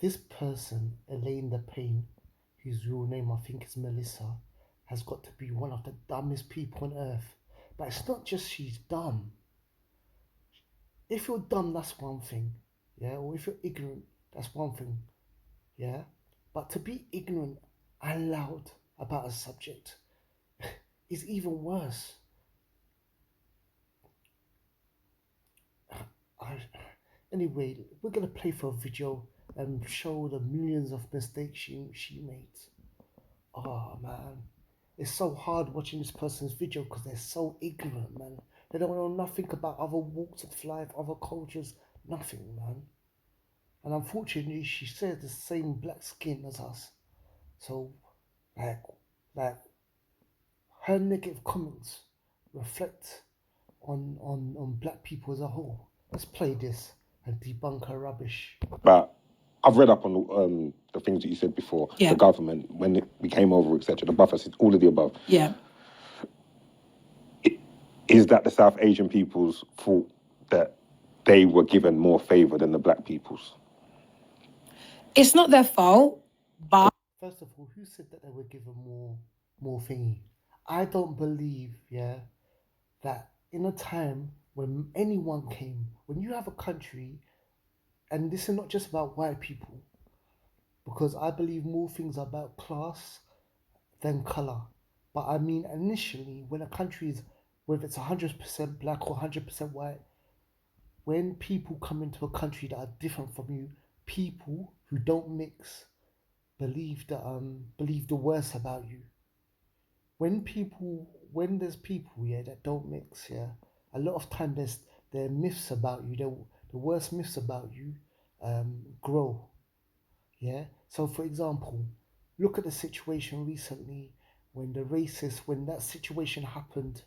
This person, Elaine the Pain, whose real name I think is Melissa, has got to be one of the dumbest people on earth. But it's not just she's dumb. If you're dumb, that's one thing, yeah, or if you're ignorant, that's one thing, yeah. But to be ignorant and loud about a subject is even worse. I, anyway, we're gonna play for a video and show the millions of mistakes she made. Oh man, it's so hard watching this person's video because they're so ignorant, man. They don't know nothing about other walks of life, other cultures, nothing, man. And unfortunately, she shares the same black skin as us. So, like, like her negative comments reflect on black people as a whole. Let's play this and debunk her rubbish. But I've read up on the things that you said before. Yeah. The government, when we came over, etc. The buffer, all of the above. Yeah. Is that the South Asian people's fault that they were given more favour than the black people's? It's not their fault, but First of all, who said that they were given more thingy? I don't believe, yeah, that in a time when anyone came, when you have a country, and this is not just about white people, because I believe more things are about class than color. But I mean, initially, when a country is, whether it's 100% black or 100% white, when people come into a country that are different from you, people who don't mix believe the worst about you. When there's people, yeah, that don't mix, yeah, a lot of time there are myths about you. The worst myths about you grow, yeah. So for example, look at the situation recently when that situation happened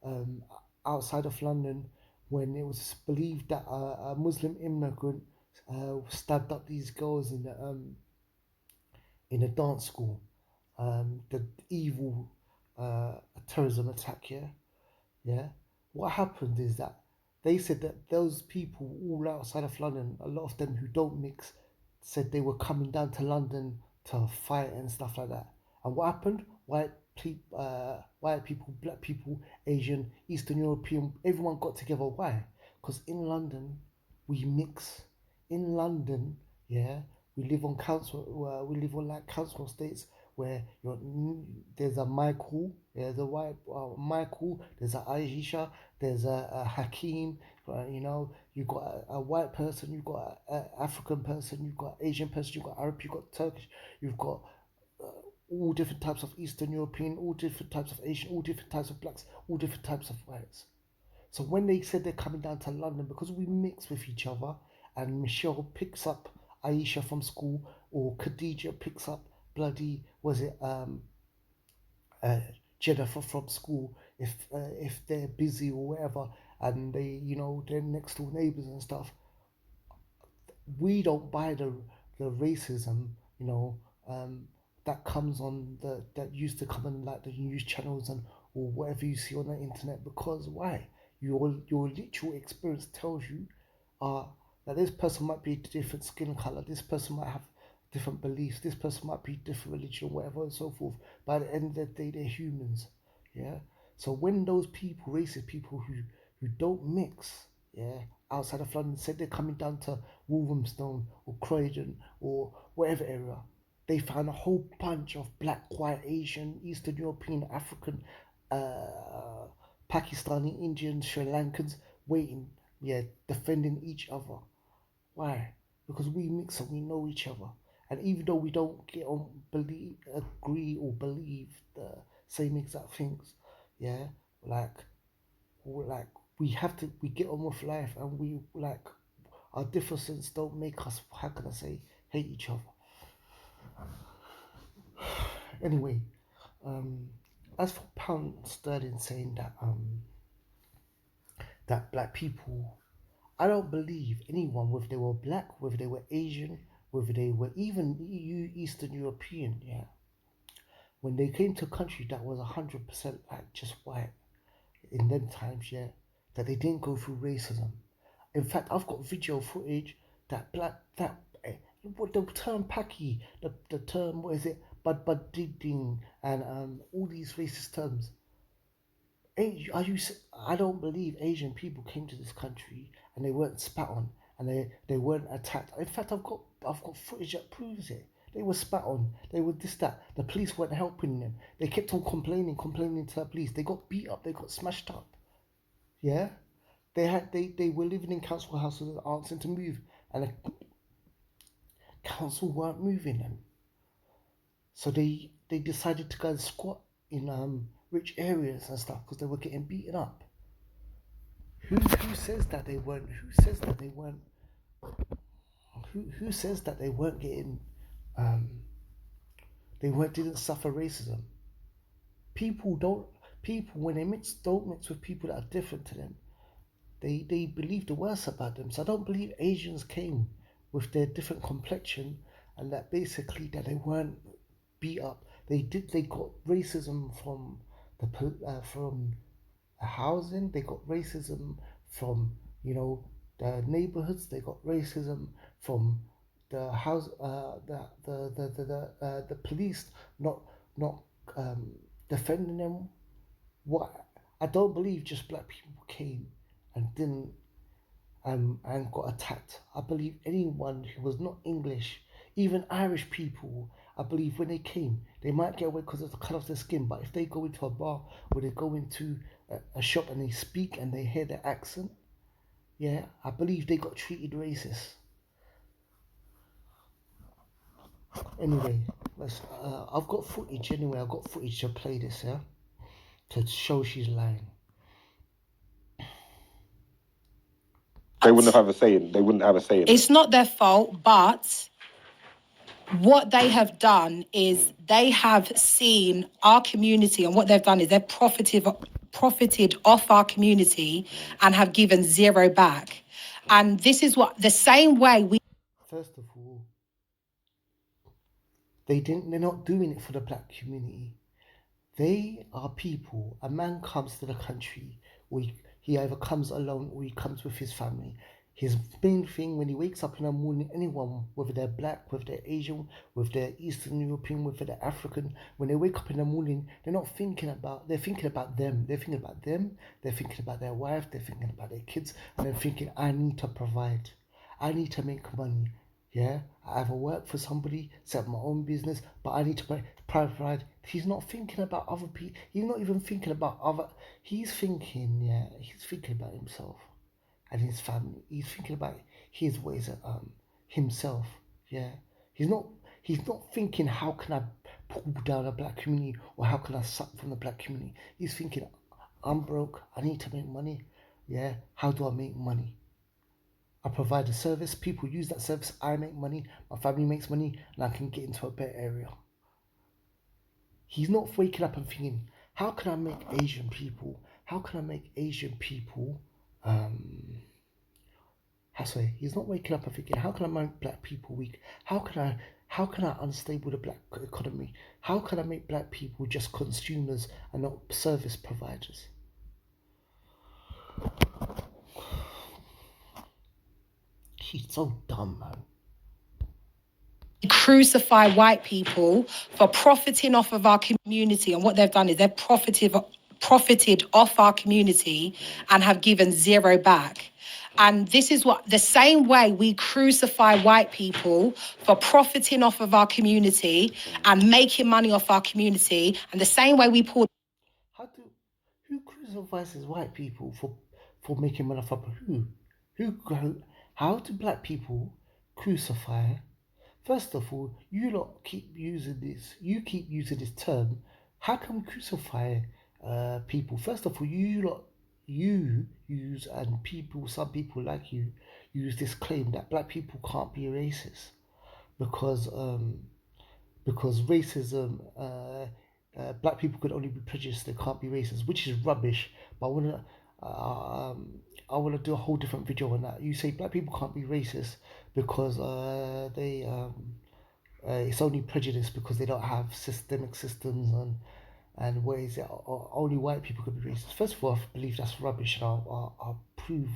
um, outside of London, when it was believed that a Muslim immigrant stabbed up these girls in a dance school. The evil terrorism attack, yeah, yeah. What happened is that they said that those people all outside of London, a lot of them who don't mix, said they were coming down to London to fight and stuff like that. And what happened? White people, black people, Asian, Eastern European, everyone got together. Why? Because in London we mix. In London, yeah, we live on like council estates where there's a Michael, there's a white Michael, there's a Aisha, there's a Hakeem. You know, you got a white person, you got an African person, you got Asian person, you got Arab, you got Turkish, you've got all different types of Eastern European, all different types of Asian, all different types of blacks, all different types of whites. So when they said they're coming down to London, because we mix with each other, and Michelle picks up Aisha from school, or Khadija picks up bloody uh, Jennifer from school, if they're busy or whatever, and they're next door neighbors and stuff. We don't buy the racism, that comes on that used to come on like the news channels and or whatever you see on the internet. Because why? Your literal experience tells you that this person might be a different skin color, this person might have different beliefs, this person might be different religion, whatever and so forth. But at the end of the day, they're humans. Yeah. So when those people, racist people who don't mix, yeah, outside of London, said they're coming down to Wolverhampton or Croydon or whatever area, they found a whole bunch of black, white, Asian, Eastern European, African, Pakistani, Indian, Sri Lankans waiting, yeah, defending each other. Why? Because we mix and we know each other. And even though we don't agree or believe the same exact things, yeah, like, like we get on with life, and we like our differences don't make us, how can I say, hate each other. Anyway, as for Pound Sterling saying that black people, I don't believe anyone, whether they were black, whether they were Asian, whether they were even Eastern European, yeah, when they came to a country that was 100% like just white in them times, yeah, that they didn't go through racism. In fact, I've got video footage that what the term Paki, the term, what is it, Didding, and all these racist terms. Are you? I don't believe Asian people came to this country and they weren't spat on and they weren't attacked. In fact, I've got footage that proves it. They were spat on. They were this that. The police weren't helping them. They kept on complaining to the police. They got beat up. They got smashed up. Yeah, they were living in council houses and asking to move, and the council weren't moving them. So they decided to go and squat in rich areas and stuff because they were getting beaten up. Who says that they weren't? Who says that they weren't? Who says that they weren't getting? Um, they weren't didn't suffer racism. People don't. People when they don't mix with people that are different to them. They believe the worst about them. So I don't believe Asians came with their different complexion and that basically that they weren't beat up. They got racism from from housing. They got racism from the neighborhoods. They got racism from the house the police not um, defending them. What I don't believe just black people came and didn't and got attacked. I believe anyone who was not English, even Irish people, I believe when they came, they might get away because of the colour of their skin. But if they go into a bar or they go into a shop and they speak and they hear their accent, yeah, I believe they got treated racist. Anyway, I've got footage anyway. I've got footage to play this, yeah, to show she's lying. They wouldn't have a say. They wouldn't have a say. It's not their fault, but what they have done is they have seen our community, and what they've done is they've profited off our community and have given zero back. And this is what the same way we. First of all, they're not doing it for the black community. They are people. A man comes to the country, or he either comes alone or he comes with his family. His main thing when he wakes up in the morning, anyone, whether they're black, whether they're Asian, whether they're Eastern European, whether they're African, when they wake up in the morning, they're thinking about them. They're thinking about them, they're thinking about their wife, they're thinking about their kids, and they're thinking, I need to provide. I need to make money. Yeah, I either work for somebody, set up my own business, but I need to provide. He's not thinking about other people. He's not even thinking about other. He's thinking about himself and his family. He's thinking about his ways of himself. Yeah, he's not. He's not thinking how can I pull down a black community or how can I suck from the black community. He's thinking, I'm broke. I need to make money. Yeah, how do I make money? I provide a service, people use that service, I make money, my family makes money, and I can get into a better area. He's not waking up and thinking, how can I make Asian people, he's not waking up and thinking, how can I make black people weak? How can I unstable the black economy? How can I make black people just consumers and not service providers? He's so dumb, man. Crucify white people for profiting off of our community, and what they've done is they've profited off our community and have given zero back. And this is what the same way we crucify white people for profiting off of our community and making money off our community, and the same way we pull. Who crucifies white people for making money off how do black people crucify? First of all, you lot keep using this. You keep using this term. How can we crucify people? First of all, you use and some people like you use this claim that black people can't be racist because racism. Black people could only be prejudiced; they can't be racist, which is rubbish. But I wanna do a whole different video on that. You say black people can't be racist because it's only prejudice because they don't have systemic systems and what is it? Only white people could be racist. First of all, I believe that's rubbish, and I'll prove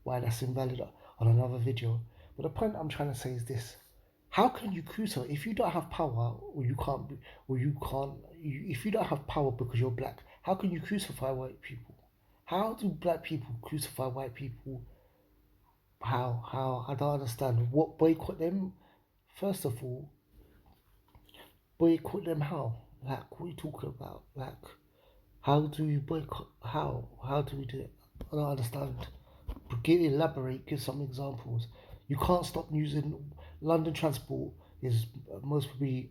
why that's invalid on another video. But the point I'm trying to say is this: How can you crucify if you don't have power, or you can't be, or you can't? If you don't have power because you're black, how can you crucify white people? How do black people crucify white people? How? How? I don't understand. What, boycott them? First of all, boycott them how? Like, what are you talking about? Like, how do you boycott? How? How do we do it? I don't understand. Elaborate. Give some examples. You can't stop using London transport. Is most probably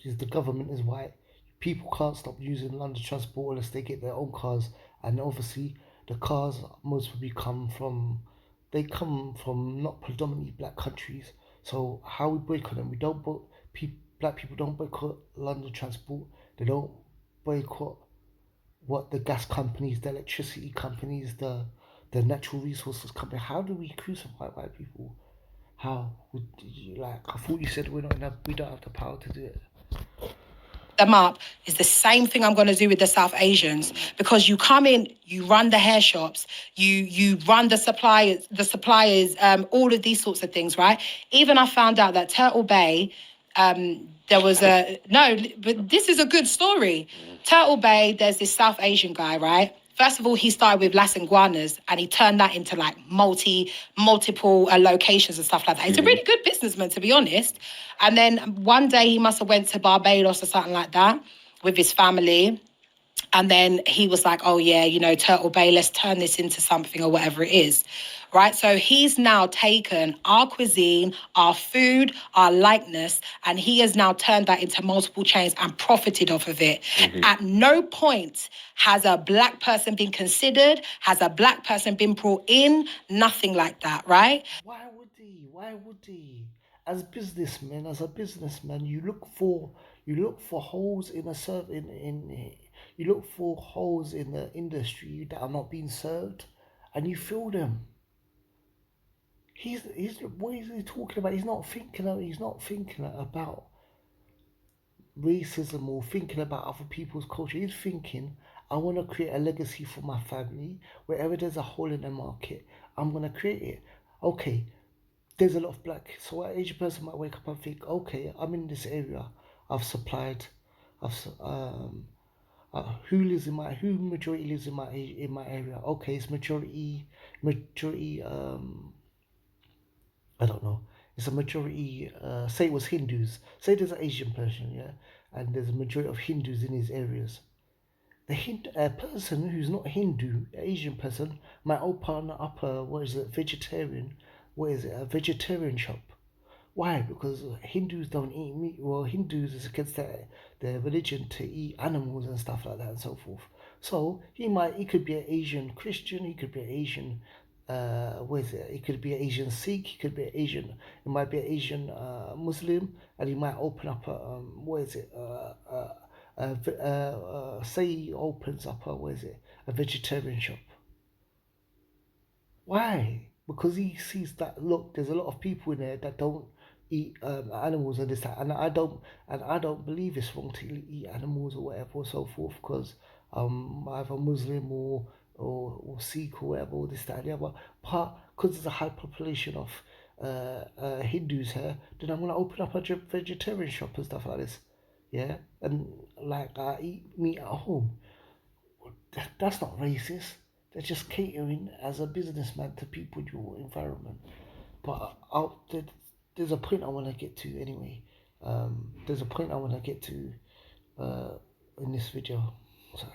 is the government is white. People can't stop using London transport unless they get their own cars, and obviously the cars most probably come from not predominantly black countries. So how we boycott them? We don't black people don't boycott London transport. They don't boycott what the gas companies, the electricity companies, the natural resources company. How do we crucify white people? How would you, like? I thought you said we don't have the power to do it. Them up is the same thing I'm going to do with the South Asians, because you come in, you run the hair shops, you run the suppliers, all of these sorts of things, right? Even I found out that Turtle Bay, there was a no, but this is a good story. Turtle Bay, there's this South Asian guy, right? First of all, he started with Las Iguanas and he turned that into like multiple locations and stuff like that. He's a really good businessman, to be honest. And then one day he must have went to Barbados or something like that with his family. And then he was like, oh, yeah, Turtle Bay, let's turn this into something or whatever it is. Right. So he's now taken our cuisine, our food, our likeness, and he has now turned that into multiple chains and profited off of it. At no point has a black person been considered, has a black person been brought in, nothing like that. Right. Why would he? Why would he? As a businessman, you look for holes in a serve in you look for holes in the industry that are not being served, and you fill them. He's what is he talking about? He's not thinking about racism or thinking about other people's culture. He's thinking, I want to create a legacy for my family. Wherever there's a hole in the market, I'm gonna create it. Okay, there's a lot of black. So an Asian person might wake up and think, okay, I'm in this area. I've supplied. I've who majority lives in my area. Okay, it's majority. I don't know. It's a majority. Say it was Hindus. Say there's an Asian person, yeah, and there's a majority of Hindus in his areas. A person who's not Hindu, an Asian person, might open up a a vegetarian shop. Why? Because Hindus don't eat meat. Well, Hindus is against their religion to eat animals and stuff like that and so forth. So he could be an Asian Christian. He could be an Asian. What is it? He could be an Asian Sikh. He could be an Asian. It might be an Asian Muslim, and he might open up a what is it? Say he opens up a vegetarian shop. Why? Because he sees that, look, there's a lot of people in there that don't eat animals and this that, and I don't believe it's wrong to eat animals or whatever or so forth, because either Muslim or Sikh or whatever, or this that and the other. But because there's a high population of Hindus here, then I'm gonna open up a vegetarian shop and stuff like this. Yeah, and like I eat meat at home. That's not racist. They're just catering as a businessman to people in your environment. But there's a point I want to get to anyway. There's a point I want to get to in this video. So,